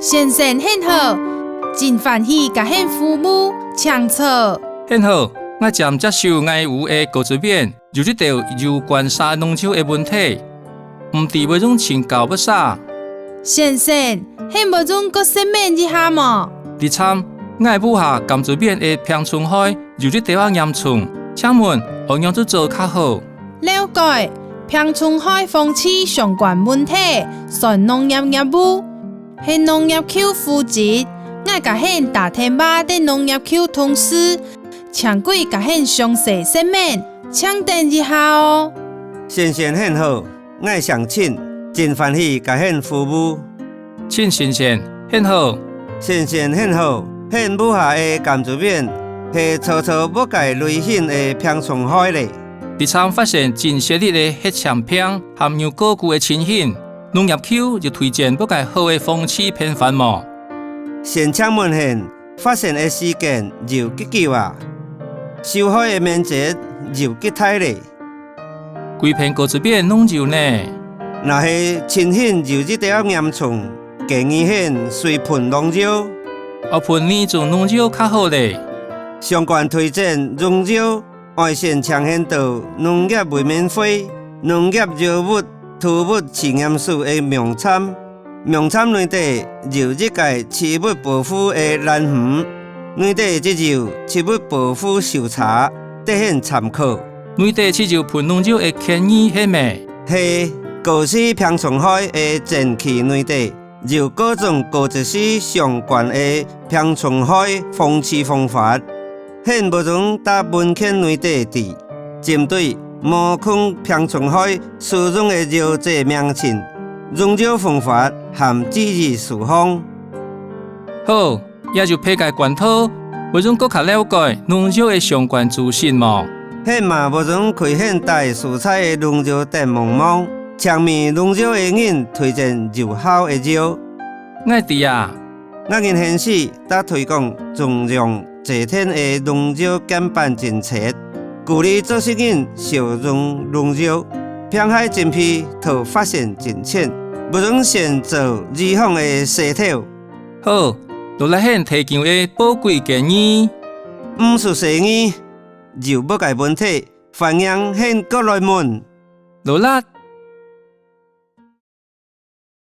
先生很好，真欢喜甲恁父母相处。很好，我暂接受我有的告知面，就这条有关杀农场的问题，唔知要种请教不啥。先生，恁无种搁说明一下么？第三，我的母下甘蔗面的平春海有这条严重，请问何样子做较好？了解，平春海风气相关问题，算农业业务，系农业局负责。我甲恁打电话伫农业局同事，请贵甲恁详细说明，请等一下哦。先生很好，我想请，真欢喜甲恁服务。请先生很好，先生很好，恁母下的甘蔗面是初初要改类型的平春海嘞。第三发现真实力的黑产品含有高具的情形，农业局就推荐要改好的风气偏繁么？先请问现发现的时间又几久啊？收海的面积又几大嘞？规片果子面拢有呢。若是情形就这条严重，建议现随喷农药。喷呢种农药较好嘞。相关推荐农药外线呈现到农业卫免费、农业药物、土物试验室的名产。名产内底有这个植物保护的蓝鱼，内底这有植物保护手册，得很参考。内底这就喷农药的建议是咩？是高市平春海的前期内底有各种高知识相关的平春海风气方法，现无从大文献内底的针对模控平春海使用的药剂名称。农药方法含注意事项。好，也就配介罐头，为种更加了解农药的相关资讯嘛。现嘛无种开现代蔬菜的农药电茫茫，前面农药的人推荐有效的药。我知啊，我因现时在推广重量济天的农药减半政策，鼓励做事人少用农药，偏海真批头发现真浅。不用先做预防的洗头。好，落来现提供的宝贵建议。不是建议，就要解问题，反映现国内门。落来